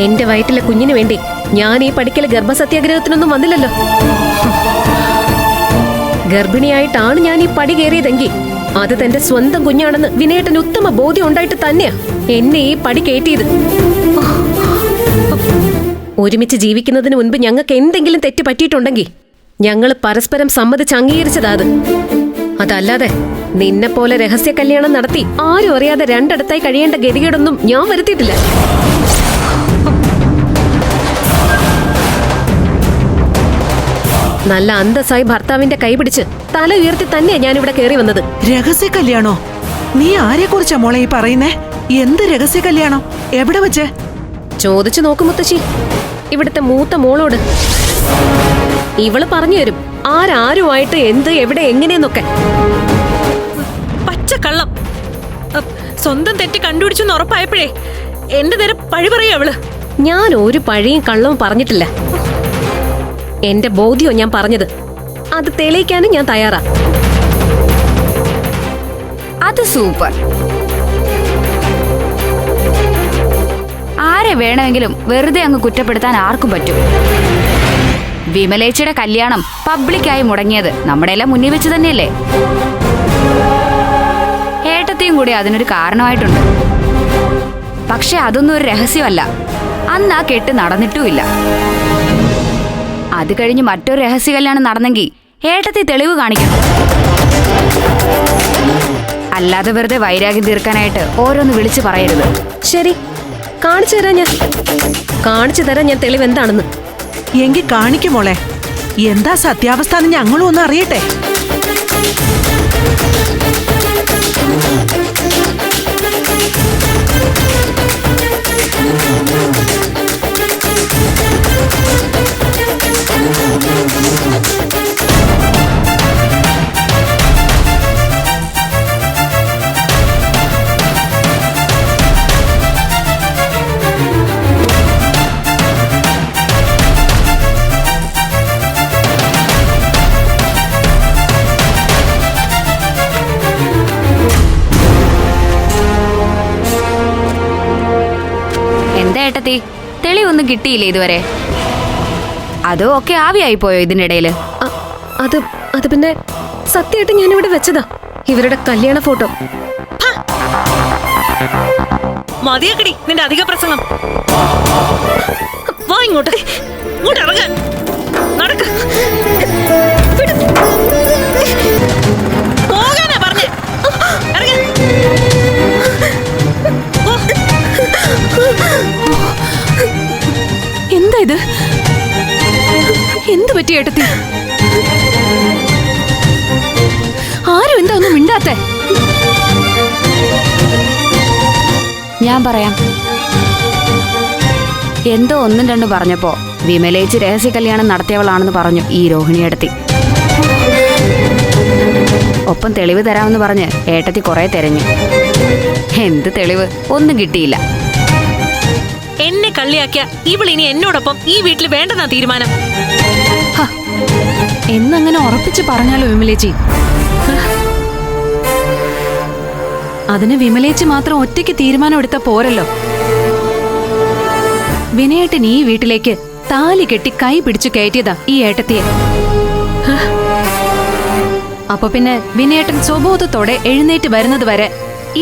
എന്റെ വയറ്റിലെ കുഞ്ഞിന് വേണ്ടി ഞാൻ ഈ പഠിക്കൽ ഗർഭസത്യാഗ്രഹത്തിനൊന്നും വന്നില്ലല്ലോ. ഗർഭിണിയായിട്ടാണ് ഞാൻ ഈ പടി കയറിയതെങ്കിൽ അത് തന്റെ സ്വന്തം കുഞ്ഞാണെന്ന് വിനയേട്ടന് ഉത്തമ ബോധ്യം ഉണ്ടായിട്ട് തന്നെയാ എന്നെ ഈ പടി കയറ്റിയത്. ഒരുമിച്ച് ജീവിക്കുന്നതിന് മുൻപ് ഞങ്ങൾക്ക് എന്തെങ്കിലും തെറ്റ് പറ്റിയിട്ടുണ്ടെങ്കിൽ ഞങ്ങൾ പരസ്പരം സമ്മതിച്ച് അംഗീകരിച്ചതാ അത്. അതല്ലാതെ നിന്നെ പോലെ രഹസ്യ കല്യാണം നടത്തി ആരും അറിയാതെ രണ്ടിടത്തായി കഴിയേണ്ട ഗതികേടൊന്നും ഞാൻ വരുത്തിയിട്ടില്ല. നല്ല അന്തസ്സായി ഭർത്താവിന്റെ കൈ പിടിച്ച് തല ഉയർത്തി തന്നെയാ ഞാനിവിടെ കയറി വന്നത്. രഹസ്യ കല്യാണോ? നീ ആരെ കുറിച്ചാ മോളെ ഈ പറയുന്നേ? എന്ത് രഹസ്യ കല്യാണം? എവിടെ വെച്ച്? ചോദിച്ചു നോക്കും മുത്തശ്ശി, ഇവിടുത്തെ മൂത്ത മോളോട്. ഇവള് പറഞ്ഞു തരും ആരാരുമായിട്ട് എന്ത് എവിടെ എങ്ങനെയെന്നൊക്കെ. പച്ചക്കള്ളം. സ്വന്തം തെറ്റ് കണ്ടുപിടിച്ചെന്ന് ഉറപ്പായപ്പോഴേ എന്റെ നേരെ പഴി പറയും അവള്. ഞാൻ ഒരു പഴിയും കള്ളവും പറഞ്ഞിട്ടില്ല. എന്റെ ബോധ്യോ ഞാൻ പറഞ്ഞത്. അത് തെളിയിക്കാനും ഞാൻ തയ്യാറാ. അത് സൂപ്പർ. ആരെ വേണമെങ്കിലും വെറുതെ അങ്ങ് കുറ്റപ്പെടുത്താൻ ആർക്കും പറ്റും. വിമലേച്ചിയുടെ കല്യാണം പബ്ലിക്കായി മുടങ്ങിയത് നമ്മുടെ എല്ലാം മുന്നിൽ വെച്ച് തന്നെയല്ലേ? ഏട്ടത്തെയും കൂടി അതിനൊരു കാരണമായിട്ടുണ്ട്. പക്ഷെ അതൊന്നും ഒരു രഹസ്യമല്ല. അന്ന് ആ കെട്ട് നടന്നിട്ടുമില്ല. അത് കഴിഞ്ഞ് മറ്റൊരു രഹസ്യ കല്യാണം നടന്നെങ്കിൽ ഏട്ടത്തെ തെളിവ് കാണിക്കണം. അല്ലാതെ വെറുതെ വൈരാഗ്യം തീർക്കാനായിട്ട് ഓരോന്ന് വിളിച്ചു പറയരുത്. ശരി, കാണിച്ചു തരാം ഞാൻ തെളിവ് എന്താണെന്ന്. എങ്കിൽ കാണിക്കും മോളെ. എന്താ സത്യാവസ്ഥ എന്ന് ഞങ്ങളും ഒന്ന് അറിയട്ടെ. ഏട്ടത്തി, തെളിവൊന്നും കിട്ടിയില്ലേ ഇതുവരെ? അതോ ഒക്കെ ആവിയായി പോയോ ഇതിനിടയില്? അത് പിന്നെ സത്യമായിട്ട് ഞാനിവിടെ വെച്ചതാ ഇവരുടെ കല്യാണ ഫോട്ടോ. മതിയാക്കടി നിന്റെ അധിക പ്രസംഗം. വാ ഇങ്ങോട്ട്, ഇങ്ങോട്ട് ഇറങ്ങാൻ. നടക്ക്. പോകാനാ പറഞ്ഞേ. ഇറങ്ങ. എന്താ ഇത്? എന്ത് പറ്റി ഏട്ടത്തി? ആരും എന്താ ഒന്നും മിണ്ടാത്തെ? ഞാൻ പറയാം. എന്തോ ഒന്നും രണ്ടും പറഞ്ഞപ്പോ വിമലേച്ചി രഹസ്യ കല്യാണം നടത്തിയവളാണെന്ന് പറഞ്ഞു ഈ രോഹിണിയടത്തി. ഒപ്പം തെളിവ് തരാമെന്ന് പറഞ്ഞ് ഏട്ടത്തി കുറെ തെരഞ്ഞു. എന്ത് തെളിവ്? ഒന്നും കിട്ടിയില്ല. എന്നെ കള്ളിയാക്കിയ ഇവളിനി എന്നോടൊപ്പം ഈ വീട്ടിൽ വേണ്ടെന്നാ തീരുമാനം. എന്നങ്ങനെ ഉറപ്പിച്ച് പറഞ്ഞാലോ വിമലേച്ചി? അതിന് വിമലേച്ചി മാത്രം ഒറ്റയ്ക്ക് തീരുമാനം എടുത്ത പോരല്ലോ. വിനയേട്ടൻ ഈ വീട്ടിലേക്ക് താലി കെട്ടി കൈ പിടിച്ചു കയറ്റിയതാ ഈ ഏട്ടത്തിയെ. അപ്പൊ പിന്നെ വിനയേട്ടൻ സ്വബോധത്തോടെ എഴുന്നേറ്റ് വരുന്നത് വരെ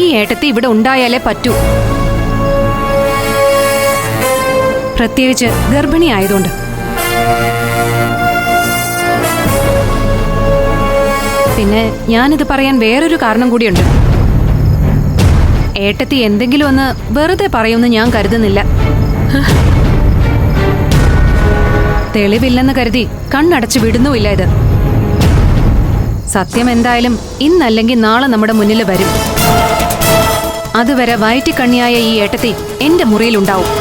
ഈ ഏട്ടത്തി ഇവിടെ ഉണ്ടായാലേ പറ്റൂ. പ്രത്യേകിച്ച് ഗർഭിണി ആയതുകൊണ്ട്. പിന്നെ ഞാനിത് പറയാൻ വേറൊരു കാരണം കൂടിയുണ്ട്. ഏട്ടത്തി എന്തെങ്കിലും ഒന്ന് വെറുതെ പറയുമെന്ന് ഞാൻ കരുതുന്നില്ല. തെളിവില്ലെന്ന് കരുതി കണ്ണടച്ചു വിടുന്നുമില്ല ഇത്. സത്യം എന്തായാലും ഇന്നല്ലെങ്കിൽ നാളെ നമ്മുടെ മുന്നിൽ വരും. അതുവരെ വയറ്റിക്കണ്ണിയായ ഈ ഏട്ടത്തി എന്റെ മുറിയിലുണ്ടാവും.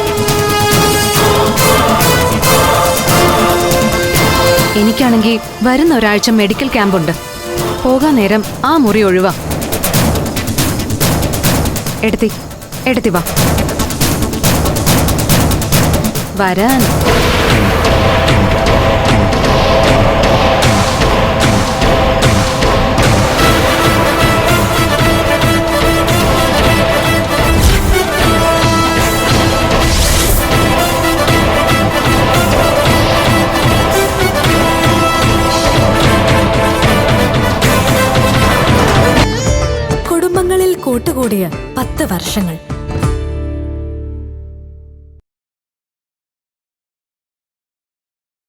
എനിക്കാണെങ്കിൽ വരുന്ന ഒരാഴ്ച മെഡിക്കൽ ക്യാമ്പുണ്ട്. പോകാൻ നേരം ആ മുറി ഒഴിവാ. എടുത്തി വാ. വരാൻ. കൂട്ടുകൂടിയ 10 വർഷങ്ങൾ.